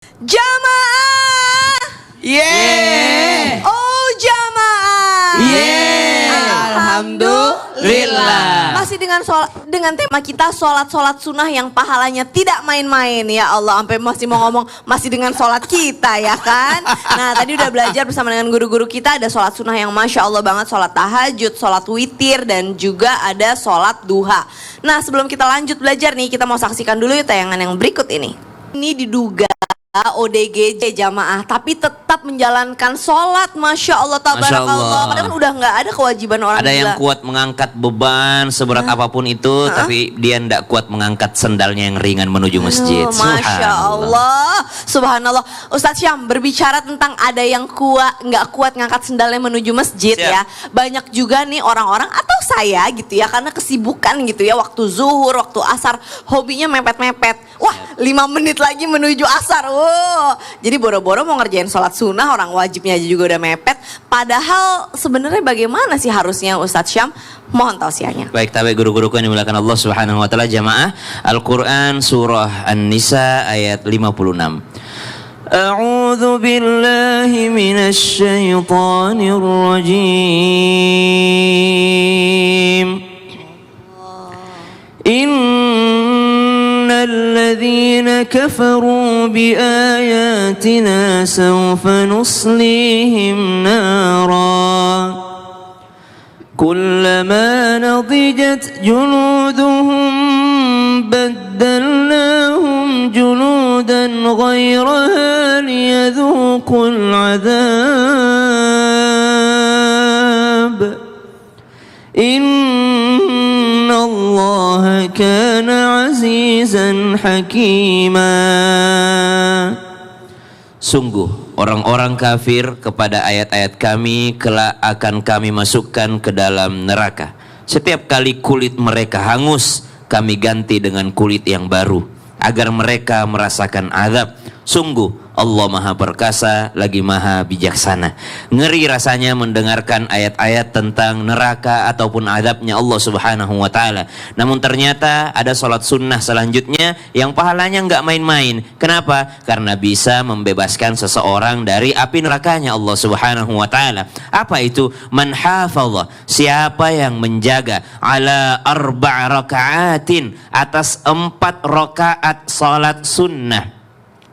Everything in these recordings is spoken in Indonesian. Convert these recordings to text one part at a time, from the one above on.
Jamaah. Yeah. Oh jamaah. Yeah. Alhamdulillah. Masih dengan tema kita sholat sunnah yang pahalanya tidak main-main. Ya Allah, sampai masih mau ngomong masih dengan sholat kita ya kan. Nah tadi udah belajar bersama dengan guru-guru kita, ada sholat sunnah yang Masya Allah banget, sholat tahajud, sholat witir, dan juga ada sholat duha. Nah sebelum kita lanjut belajar nih, kita mau saksikan dulu ya tayangan yang berikut ini. Ini diduga ODGJ jamaah tapi tetap menjalankan sholat, Masya Allah tabarakallah. Padahal kan udah nggak ada kewajiban orang Ada gila. yang kuat mengangkat beban seberat apapun itu, tapi dia tidak kuat mengangkat sendalnya yang ringan menuju masjid. Masya Allah, Subhanallah. Ustadz Syam berbicara tentang ada yang nggak kuat ngangkat sendalnya menuju masjid. Siap. Ya. Banyak juga nih orang-orang atau saya gitu ya, karena kesibukan gitu ya, waktu zuhur, waktu asar, hobinya mepet-mepet. Wah, 5 menit lagi menuju asar. Wow. Jadi boro-boro mau ngerjain sholat sunnah, orang wajibnya aja juga udah mepet. Padahal sebenarnya bagaimana sih harusnya Ustadz Syam? Mohon tausiahnya. Baik, tabe guru-guruku yang dimuliakan Allah Subhanahu wa taala, jamaah Al-Qur'an surah An-Nisa ayat 56. A'udzu billahi minasy syaithanir rajim. الذين كفروا بآياتنا سوف نصليهم نارا كلما نضجت جلودهم بدلناهم جلودا غيرها ليذوقوا العذاب Allah kana azizan hakima. Sungguh orang-orang kafir kepada ayat-ayat kami kelak akan kami masukkan ke dalam neraka. Setiap kali kulit mereka hangus, kami ganti dengan kulit yang baru agar mereka merasakan azab. Sungguh Allah Maha Perkasa lagi Maha Bijaksana. Ngeri rasanya mendengarkan ayat-ayat tentang neraka ataupun azabnya Allah Subhanahu wa taala. Namun ternyata ada sholat sunnah selanjutnya yang pahalanya nggak main-main. Kenapa? Karena bisa membebaskan seseorang dari api nerakanya Allah Subhanahu wa taala. Apa itu? Man hafadha, siapa yang menjaga ala 4 rakaatin, atas 4 rakaat sholat sunnah.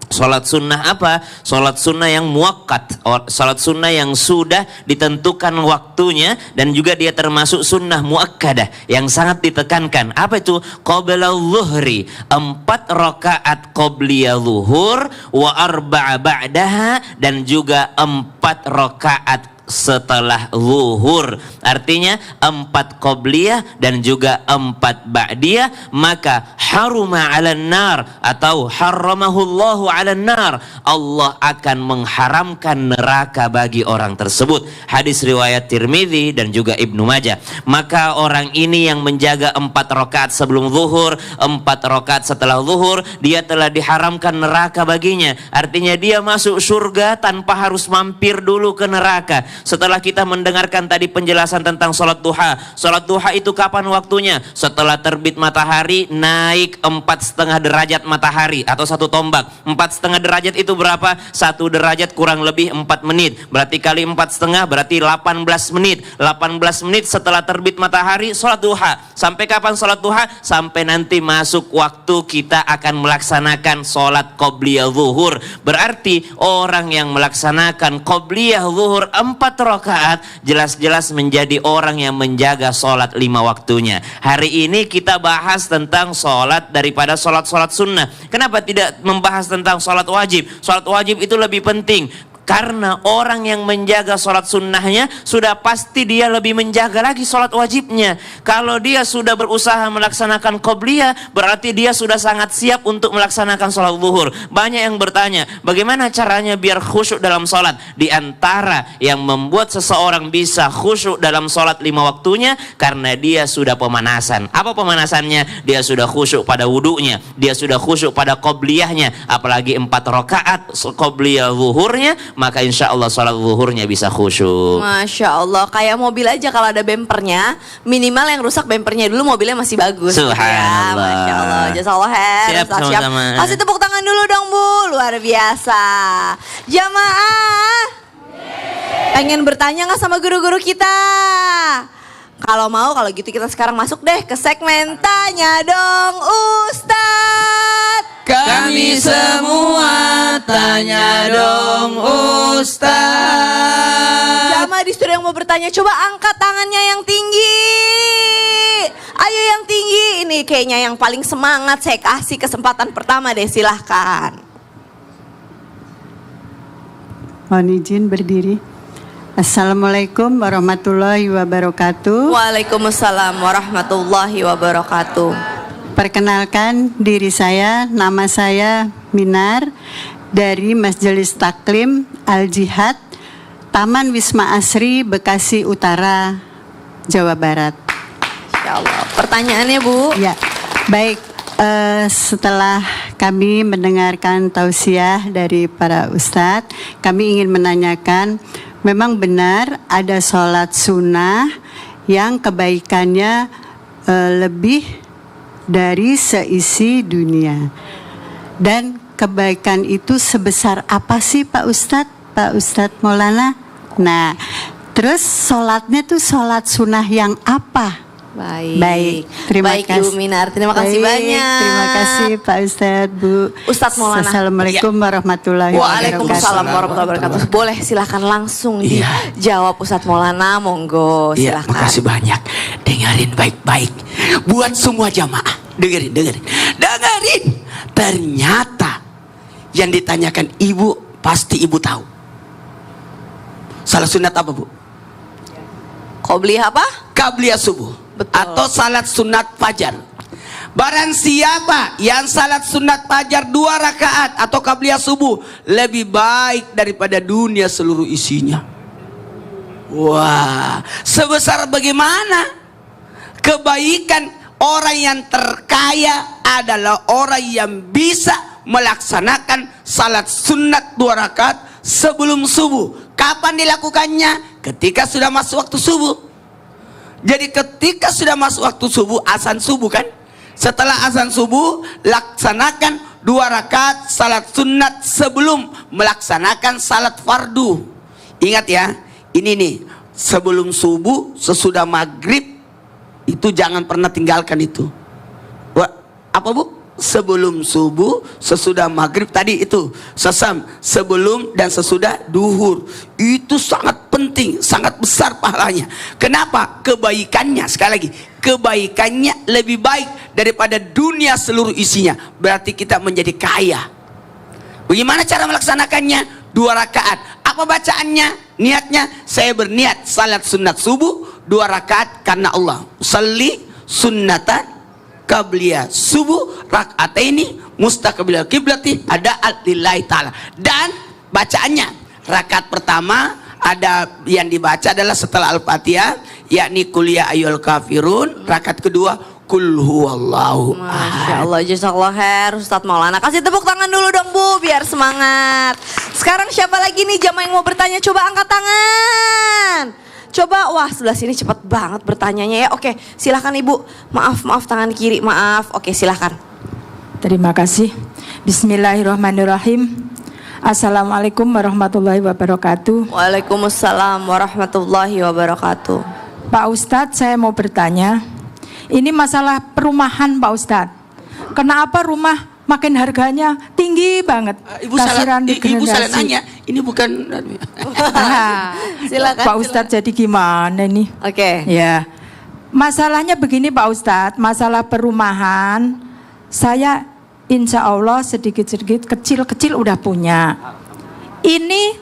Sholat sunnah apa? Sholat sunnah yang muakkad, sholat sunnah yang sudah ditentukan waktunya, dan juga dia termasuk sunnah muakkadah yang sangat ditekankan. Apa itu? Qabla zuhri, 4 rakaat qobliya zuhur, wa 4 ba'daha, dan juga 4 rakaat setelah zuhur. Artinya 4 qobliyah dan juga 4 ba'diyah. Maka haruma 'alan nar atau haramahullahu 'alan nar, Allah akan mengharamkan neraka bagi orang tersebut. Hadis riwayat Tirmidzi dan juga Ibnu Majah. Maka orang ini yang menjaga 4 rakaat sebelum zuhur, 4 rakaat setelah zuhur, dia telah diharamkan neraka baginya. Artinya dia masuk surga tanpa harus mampir dulu ke neraka. Setelah kita mendengarkan tadi penjelasan tentang sholat duha. Sholat duha itu kapan waktunya? Setelah terbit matahari naik 4,5 derajat matahari atau 1 tombak. 4,5 derajat itu berapa? 1 derajat kurang lebih 4 menit. Berarti kali 4,5 berarti 18 menit. 18 menit setelah terbit matahari sholat duha. Sampai kapan sholat duha? Sampai nanti masuk waktu kita akan melaksanakan sholat qobliyah zuhur. Berarti orang yang melaksanakan qobliyah zuhur 4 rakaat jelas-jelas menjadi orang yang menjaga sholat 5 waktunya. Hari ini kita bahas tentang sholat daripada sholat-sholat sunnah. Kenapa tidak membahas tentang sholat wajib? Sholat wajib itu lebih penting. Karena orang yang menjaga sholat sunnahnya sudah pasti dia lebih menjaga lagi sholat wajibnya. Kalau dia sudah berusaha melaksanakan qobliyah, berarti dia sudah sangat siap untuk melaksanakan sholat zuhur. Banyak yang bertanya, bagaimana caranya biar khusyuk dalam sholat? Di antara yang membuat seseorang bisa khusyuk dalam sholat 5 waktunya, karena dia sudah pemanasan. Apa pemanasannya? Dia sudah khusyuk pada wudunya, dia sudah khusyuk pada qobliyahnya, apalagi 4 rakaat qobliyah zuhurnya, maka insya Allah sholat zuhurnya bisa khusyuk. Masya Allah, kayak mobil aja kalau ada bempernya, minimal yang rusak bempernya dulu, mobilnya masih bagus. Subhanallah. Ya, Masya Allah, jazakallah khair. Siap, sama-sama. Kasih tepuk tangan dulu dong Bu, luar biasa. Jamaah, pengen bertanya nggak sama guru-guru kita? Kalau mau, kalau gitu kita sekarang masuk deh ke segmen Tanya Dong Ustadz. Kami semua tanya dong Ustaz. Jamaah di studio yang mau bertanya, coba angkat tangannya yang tinggi. Ayo yang tinggi, ini kayaknya yang paling semangat. Saya kasih kesempatan pertama deh, silahkan. Mohon izin berdiri. Assalamualaikum warahmatullahi wabarakatuh. Waalaikumsalam warahmatullahi wabarakatuh. Perkenalkan diri saya, nama saya Minar dari Majelis Taklim Al-Jihad, Taman Wisma Asri, Bekasi Utara, Jawa Barat. Ya Allah. Pertanyaannya Bu? Ya, baik. Setelah kami mendengarkan tausiah dari para ustadz, kami ingin menanyakan, memang benar ada sholat sunnah yang kebaikannya lebih dari seisi dunia. Dan kebaikan itu sebesar apa sih Pak Ustadz Maulana? Nah, terus sholatnya tuh sholat sunnah yang apa? Baik, terima kasih Ibu Minar, terima kasih banyak. Terima kasih Pak Ustadz, Bu. Ustadz Maulana. Assalamualaikum warahmatullahi wabarakatuh. Waalaikumsalam warahmatullahi wabarakatuh. Boleh silahkan langsung dijawab Ustadz Maulana, monggo Iya, silahkan. makasih banyak. Dengerin baik-baik. Buat semua jamaah, dengerin. Ternyata yang ditanyakan ibu, pasti ibu tahu. Salat sunat apa, Bu? Qobliyah apa? Qabliyah subuh. Betul. Atau salat sunat fajar. Barang siapa yang salat sunat fajar 2 rakaat atau qabliyah subuh, lebih baik daripada dunia seluruh isinya. Wah, sebesar bagaimana kebaikan orang yang terkaya adalah orang yang bisa melaksanakan salat sunat 2 rakaat sebelum subuh. Kapan dilakukannya? Ketika sudah masuk waktu subuh. Jadi ketika sudah masuk waktu subuh, azan subuh kan? Setelah azan subuh, laksanakan 2 rakaat salat sunat sebelum melaksanakan salat fardu. Ingat ya, ini nih, sebelum subuh, sesudah maghrib, itu jangan pernah tinggalkan itu. Wah, apa Bu? Sebelum subuh, sesudah maghrib tadi itu sesam, sebelum dan sesudah duhur. Itu sangat penting, sangat besar pahalanya. Kenapa? Kebaikannya, sekali lagi, kebaikannya lebih baik daripada dunia seluruh isinya. Berarti kita menjadi kaya. Bagaimana cara melaksanakannya? 2 rakaat. Apa bacaannya? Niatnya, saya berniat salat sunat subuh 2 rakaat karena Allah. Salli sunnatan qabliyah subuh raka'ataini mustaqbilal kiblati ada'at lillahi ta'ala. Dan bacaannya, rakaat pertama ada yang dibaca adalah setelah Al-Fatihah, yakni qul ya ayyuhal kafirun. Rakaat kedua qul huwallahu ahad. Masya Allah, jazakallah khair Ustadz Maulana. Kasih tepuk tangan dulu dong Bu, biar semangat. Sekarang siapa lagi nih jamaah yang mau bertanya? Coba angkat tangan. Coba, wah sebelah sini cepat banget bertanyanya ya. Oke, silahkan Ibu. Maaf tangan kiri, maaf. Oke, silahkan. Terima kasih. Bismillahirrahmanirrahim. Assalamualaikum warahmatullahi wabarakatuh. Waalaikumsalam warahmatullahi wabarakatuh. Pak Ustadz, saya mau bertanya. Ini masalah perumahan Pak Ustadz. Kenapa rumah makin harganya tinggi banget? Ibu salah nanya. Ini bukan. Silakan. Pak Ustadz, jadi gimana nih? Oke. Ya, masalahnya begini Pak Ustadz. Masalah perumahan, saya insya Allah sedikit-sedikit kecil-kecil udah punya. Ini,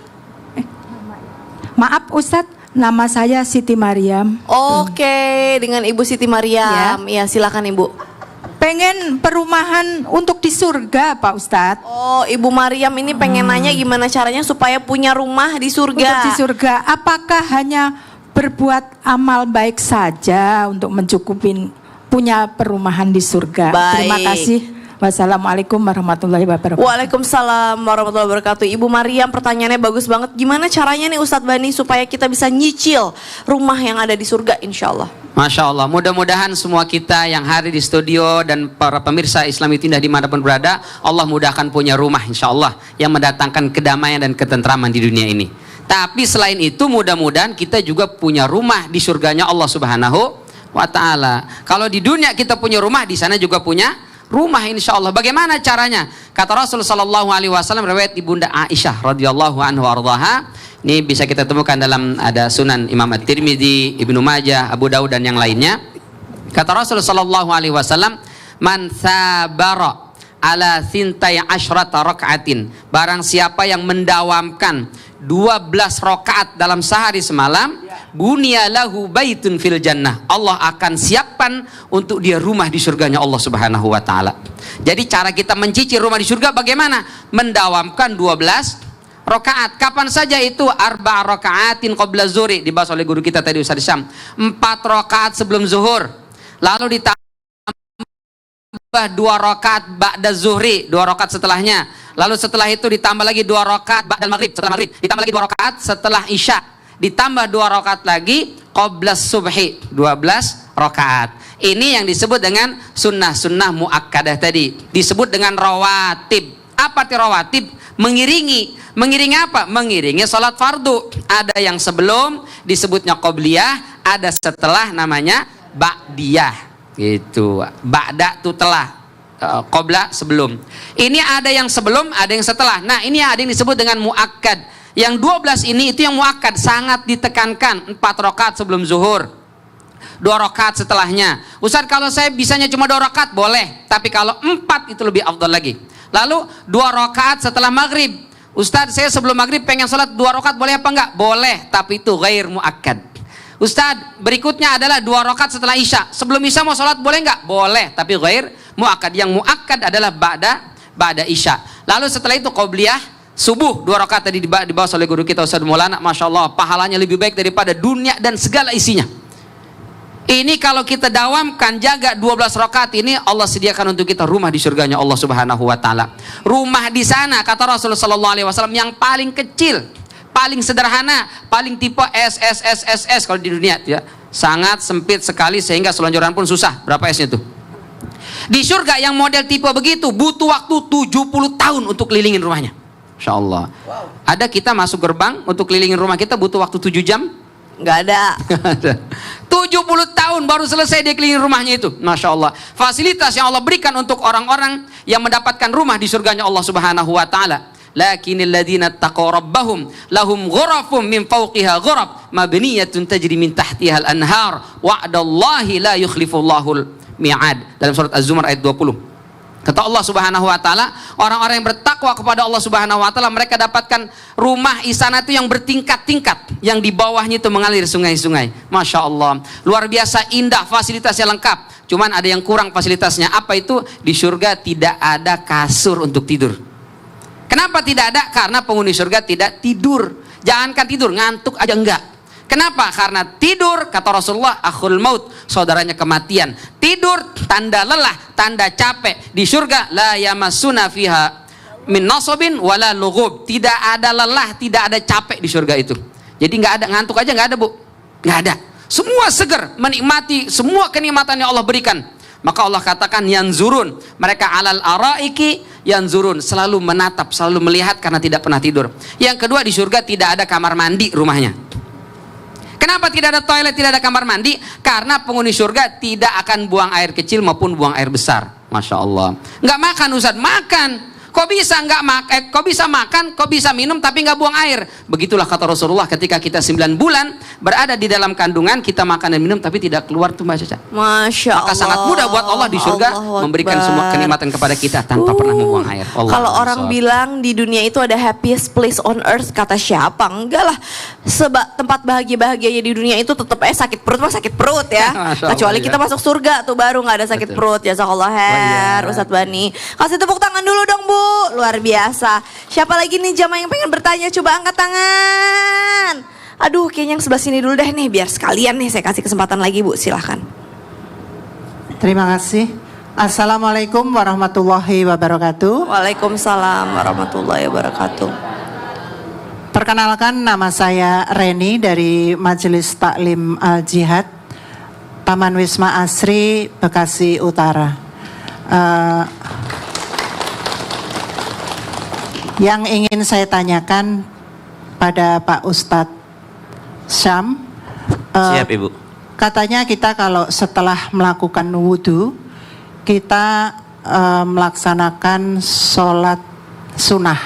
maaf Ustadz, nama saya Siti Mariam. Oke, dengan Ibu Siti Mariam. Ya, silakan Ibu. Pengen perumahan untuk di surga Pak Ustadz. Oh, Ibu Mariam ini pengen nanya gimana caranya supaya punya rumah di surga. Untuk di surga, apakah hanya berbuat amal baik saja untuk mencukupin punya perumahan di surga? Baik. Terima kasih. Wassalamualaikum warahmatullahi wabarakatuh. Waalaikumsalam warahmatullahi wabarakatuh. Ibu Mariam, pertanyaannya bagus banget. Gimana caranya nih Ustadz Bani supaya kita bisa nyicil rumah yang ada di surga insya Allah? Masya Allah, mudah-mudahan semua kita yang hadir di studio dan para pemirsa Islami Indah dimanapun berada, Allah mudahkan punya rumah insya Allah yang mendatangkan kedamaian dan ketentraman di dunia ini. Tapi selain itu mudah-mudahan kita juga punya rumah di surganya Allah Subhanahu wa Ta'ala. Kalau di dunia kita punya rumah, di sana juga punya rumah insya Allah. Bagaimana caranya? Kata Rasul sallallahu alaihi wasallam, riwayat Ibunda Aisyah radhiyallahu anha warḍaha. Ini bisa kita temukan dalam ada Sunan Imam At-Tirmidzi, Ibnu Majah, Abu Daud dan yang lainnya. Kata Rasul sallallahu alaihi wasallam, "Man sabara ala thintai asyrata raka'atin." Barang siapa yang mendawamkan 12 rakaat dalam sehari semalam, bunya lahu baitun fil jannah. Allah akan siapkan untuk dia rumah di surganya Allah Subhanahu wa Ta'ala. Jadi cara kita mencicil rumah di surga bagaimana? Mendawamkan 12 rakaat. Kapan saja itu? Arba' rakaatin qabla zuhri, dibahas oleh guru kita tadi Ustaz Syam. 4 rakaat sebelum zuhur. Lalu ditambah 2 rakaat ba'da zuhri, 2 rakaat setelahnya. Lalu setelah itu ditambah lagi 2 rakaat ba'da maghrib, setelah maghrib. Ditambah lagi 2 rakaat setelah isya. Ditambah 2 rakaat lagi qabla subhi, 12 rakaat. Ini yang disebut dengan sunnah-sunnah muakkadah tadi. Disebut dengan rawatib. Apa arti rawatib? Mengiringi apa? Mengiringi salat fardu. Ada yang sebelum disebutnya qobliyah, ada setelah namanya ba'diyah. Gitu. Ba'da itu telah, qobla sebelum. Ini ada yang sebelum, ada yang setelah. Nah, ini ada yang disebut dengan muakkad. Yang 12 ini itu yang muakkad, sangat ditekankan. 4 rakaat sebelum zuhur, 2 rakaat setelahnya. Ustaz, kalau saya bisanya cuma 2 rakaat boleh, tapi kalau 4 itu lebih afdal lagi. Lalu 2 rakaat setelah maghrib. Ustaz, saya sebelum maghrib pengen sholat 2 rakaat boleh apa enggak? Boleh, tapi itu ghair muakkad. Ustaz, berikutnya adalah 2 rakaat setelah isya. Sebelum isya mau sholat boleh enggak? Boleh, tapi ghair muakkad. Yang muakkad adalah ba'da isya. Lalu setelah itu qobliyah subuh, 2 rakaat tadi dibahas oleh guru kita Ustaz Maulana. Masya Allah, pahalanya lebih baik daripada dunia dan segala isinya. Ini kalau kita dawamkan, jaga 12 rakaat ini, Allah sediakan untuk kita rumah di surganya Allah Subhanahu wa Ta'ala. Rumah di sana, kata Rasulullah sallallahu alaihi wasallam, yang paling kecil, paling sederhana, paling tipe SSSSS kalau di dunia ya. Sangat sempit sekali sehingga selonjoran pun susah. Berapa S-nya tuh? Di surga yang model tipe begitu butuh waktu 70 tahun untuk kelilingin rumahnya. Insya Allah. Wow. Ada kita masuk gerbang untuk kelilingin rumah kita butuh waktu 7 jam? Nggak ada. 70 tahun baru selesai dia keliling rumahnya itu. Masya Allah. Fasilitas yang Allah berikan untuk orang-orang yang mendapatkan rumah di surganya Allah Subhanahu wa Ta'ala. Lakinil ladzina taqaw rabbahum lahum ghurafum min fawqiha ghuraf mabniyatun tajri min tahtiha al-anhar wa'dallahi la yukhlifullahul mi'ad. Dalam surat Az-Zumar ayat 20. Kata Allah Subhanahu wa Ta'ala, orang-orang yang bertakwa kepada Allah Subhanahu wa Ta'ala, mereka dapatkan rumah istana itu yang bertingkat-tingkat, yang di bawahnya itu mengalir sungai-sungai. Masya Allah, luar biasa indah, fasilitasnya lengkap. Cuman ada yang kurang fasilitasnya. Apa itu? Di surga tidak ada kasur untuk tidur. Kenapa tidak ada? Karena penghuni surga tidak tidur. Jangankan tidur, ngantuk aja enggak. Kenapa? Karena tidur, kata Rasulullah, akhul maut, saudaranya kematian. Tidur tanda lelah, tanda capek. Di surga la yamassuna fiha min nasabin wala lughub. Tidak ada lelah, tidak ada capek di surga itu. Jadi nggak ada ngantuk aja, nggak ada Bu, nggak ada. Semua seger, menikmati semua kenikmatan yang Allah berikan. Maka Allah katakan yanzurun, mereka alal araiki yanzurun, selalu menatap, selalu melihat karena tidak pernah tidur. Yang kedua, di surga tidak ada kamar mandi rumahnya. Kenapa tidak ada toilet, tidak ada kamar mandi? Karena penghuni surga tidak akan buang air kecil maupun buang air besar. Masya Allah. Nggak makan Ustaz, makan. Kok bisa nggak makan? Kok bisa makan? Kok bisa minum tapi nggak buang air? Begitulah kata Rasulullah ketika kita 9 bulan berada di dalam kandungan, kita makan dan minum tapi tidak keluar tuh Mbak Caca. Masya Allah. Maka sangat mudah buat Allah di surga memberikan semua kenikmatan kepada kita tanpa pernah membuang air. Kalau orang bilang di dunia itu ada happiest place on earth, kata siapa? Enggak lah. Tempat bahagia-bahagianya di dunia itu tetap sakit perut mah sakit perut ya. Kecuali kita masuk surga tuh baru nggak ada sakit perut. Jazakallah khair, Ustadz Bani. Kasih tepuk tangan dulu dong Bu. Luar biasa. Siapa lagi nih jamaah yang pengen bertanya? Coba angkat tangan. Aduh, kayaknya yang sebelah sini dulu deh nih, biar sekalian nih saya kasih kesempatan lagi Bu, silahkan. Terima kasih. Assalamualaikum warahmatullahi wabarakatuh. Waalaikumsalam warahmatullahi wabarakatuh. Perkenalkan, nama saya Reni dari Majelis Taklim Al Jihad. Taman Wisma Asri, Bekasi Utara. Yang ingin saya tanyakan pada Pak Ustadz Syam, Siap Ibu. katanya kita kalau setelah melakukan wudhu, kita melaksanakan sholat sunnah.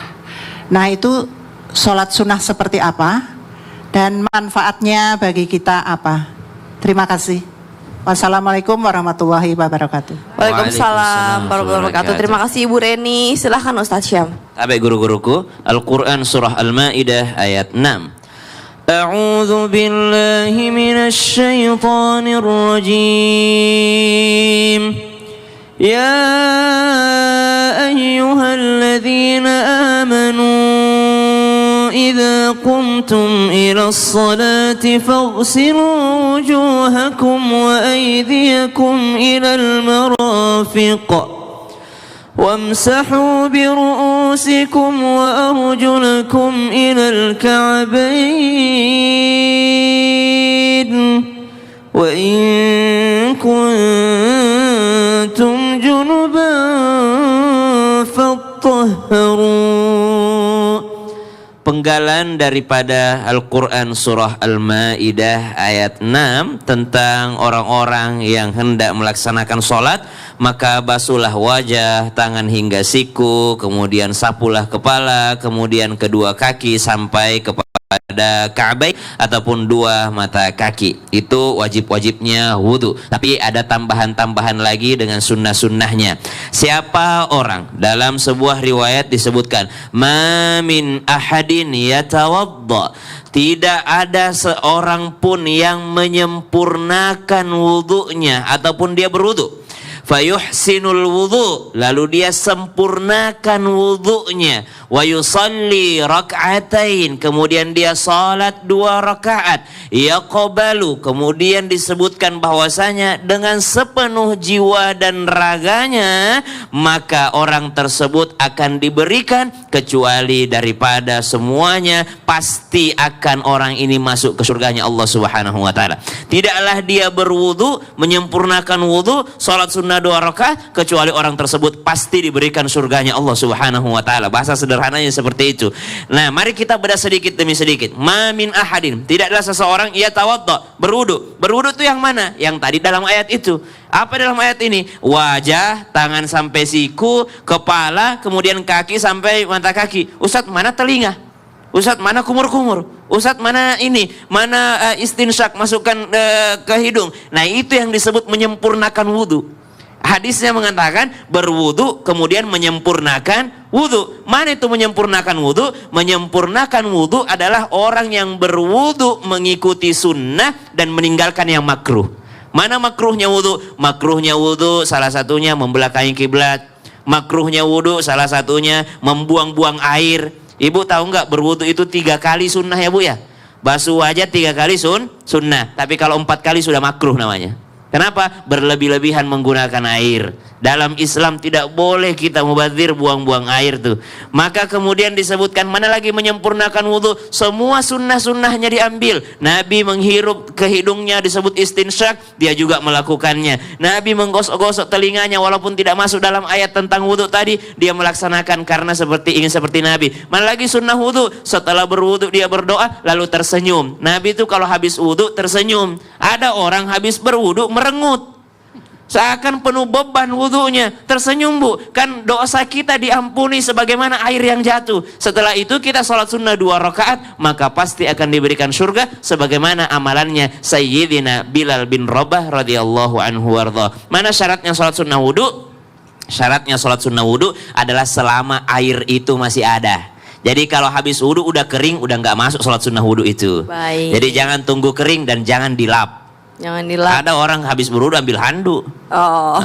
Nah itu sholat sunnah seperti apa? Dan manfaatnya bagi kita apa? Terima kasih. Wassalamualaikum warahmatullahi wabarakatuh. Waalaikumsalam warahmatullahi wabarakatuh. Terima kasih Ibu Reni. Silahkan Ustadz Syam. Tabe guru-guruku, Al-Quran surah Al-Ma'idah ayat 6. A'udzu billahi minasy syaithanir rajim. Ya ayyuhalladzina amanu إذا قمتم إلى الصلاة فاغسلوا وجوهكم وأيديكم إلى المرافق وامسحوا برؤوسكم وأرجلكم إلى الكعبين وإن كنتم جنبا فاطهروا. Penggalan daripada Al-Quran surah Al-Ma'idah ayat 6 tentang orang-orang yang hendak melaksanakan sholat, maka basuhlah wajah, tangan hingga siku, kemudian sapulah kepala, kemudian kedua kaki sampai kepada Ka'bah ataupun dua mata kaki. Itu wajib-wajibnya wudhu. Tapi ada tambahan-tambahan lagi dengan sunnah-sunnahnya. Siapa orang, dalam sebuah riwayat disebutkan, ma min ahadin yatawadda, tidak ada seorang pun yang menyempurnakan wudhunya ataupun dia berwudhu, fayuhsinul wudhu, lalu dia sempurnakan wudhunya, wa yusalli rak'atain, kemudian dia salat 2 rakaat, yaqbalu, kemudian disebutkan bahwasanya dengan sepenuh jiwa dan raganya, maka orang tersebut akan diberikan, kecuali daripada semuanya pasti akan orang ini masuk ke surganya Allah Subhanahu wa taala. Tidaklah dia berwudu, menyempurnakan wudu, salat sunnah 2 rakaat, kecuali orang tersebut pasti diberikan surganya Allah Subhanahu wa taala. Bahasa sederhananya seperti itu. Nah, mari kita bedah sedikit demi sedikit. Ma min ahadin, tidaklah seseorang ia tawaddo, berwudu. Berwudu itu yang mana? Yang tadi dalam ayat itu. Apa dalam ayat ini? Wajah, tangan sampai siku, kepala, kemudian kaki sampai mata kaki. Ustadz, mana telinga? Ustadz, mana kumur-kumur? Ustadz, mana ini? Mana istinsyak, masukkan ke hidung? Nah, itu yang disebut menyempurnakan wudu. Hadisnya mengatakan berwudu kemudian menyempurnakan wudu. Mana itu menyempurnakan wudu? Menyempurnakan wudu adalah orang yang berwudu mengikuti sunnah dan meninggalkan yang makruh. Mana makruhnya wudu? Makruhnya wudu salah satunya membelakangi kiblat. Makruhnya wudu salah satunya membuang-buang air. Ibu tahu nggak berwudu itu 3 kali sunnah ya Bu ya? Basuh wajah 3 kali sunnah. Tapi kalau 4 kali sudah makruh namanya. Kenapa? Berlebih-lebihan menggunakan air. Dalam Islam tidak boleh kita mubadzir buang-buang air tuh. Maka kemudian disebutkan mana lagi menyempurnakan wudhu? Semua sunnah-sunnahnya diambil. Nabi menghirup ke hidungnya disebut istinsyak, dia juga melakukannya. Nabi menggosok-gosok telinganya walaupun tidak masuk dalam ayat tentang wudhu tadi, dia melaksanakan karena ingin seperti Nabi. Mana lagi sunnah wudhu? Setelah berwudhu dia berdoa lalu tersenyum. Nabi itu kalau habis wudhu tersenyum. Ada orang habis berwudhu merengut, seakan penuh beban wudhunya, tersenyum Bu. Kan dosa kita diampuni sebagaimana air yang jatuh. Setelah itu kita sholat sunnah 2 rakaat, maka pasti akan diberikan surga sebagaimana amalannya Sayyidina Bilal bin Rabah radhiyallahu anhu warḍah. Mana syaratnya sholat sunnah wudhu? Syaratnya sholat sunnah wudhu adalah selama air itu masih ada. Jadi kalau habis wudhu udah kering, udah nggak masuk sholat sunnah wudhu itu. Baik. Jadi jangan tunggu kering dan jangan dilap. Jangan dilap. Ada orang habis berwudu ambil handuk. Oh.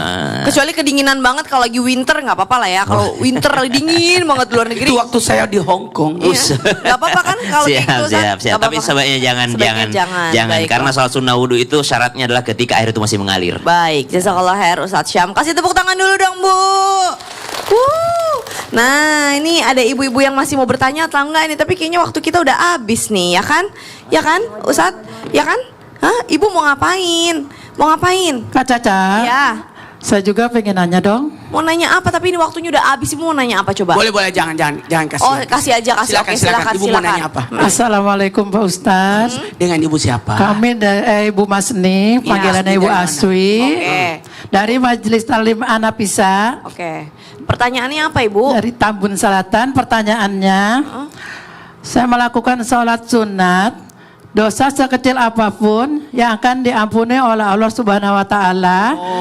Kecuali kedinginan banget, kalau lagi winter nggak apa-apa lah ya. Kalau winter dingin banget di luar negeri. Itu waktu saya di Hong Kong. Iya. Nggak apa-apa kan kalau siap, gitu kan? siap. Tapi sebaiknya jangan. Baik, Karena sholat sunnah wudu itu syaratnya adalah ketika air itu masih mengalir. Baik, jazakallah khair Ustadz Syam. Kasih tepuk tangan dulu dong Bu. Nah ini ada ibu-ibu yang masih mau bertanya atau enggak ini. Tapi kayaknya waktu kita udah habis nih, ya kan? Ya kan Ustadz? Ya kan? Hah? Ibu mau ngapain? Mau ngapain? Kak Caca, Ya. saya juga pengen nanya dong. Mau nanya apa? Tapi ini waktunya udah habis. Ibu mau nanya apa coba? Boleh, jangan kasih. Oh, kasih aja, kasih. Oke, silakan, Ibu mau nanya apa? Assalamualaikum Pak Ustadz. Dengan ibu siapa? Kami Ibu Masni, panggilannya Asni Ibu dari mana? Aswi. Oke. Dari Majelis Talim Anapisa. Oke. Pertanyaannya apa, Ibu? Dari Tambun Selatan. Pertanyaannya, saya melakukan sholat sunat. Dosa sekecil apapun yang akan diampuni oleh Allah Subhanahu Wa Taala,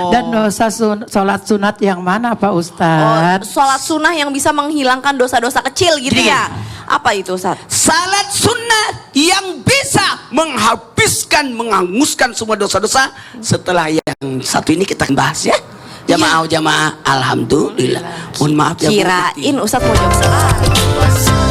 dan dosa sholat sunat yang mana Pak Oh, Ustadz? sholat sunnah yang bisa menghilangkan dosa-dosa kecil gitu Gini. ya? Apa itu, Ustaz? Salat sunnah yang bisa menghapuskan, menghanguskan semua dosa-dosa. Setelah yang satu ini kita bahas ya. Jamaah, alhamdulillah. Mohon maaf ya Bu. Kirain Ustaz mau jawab salah.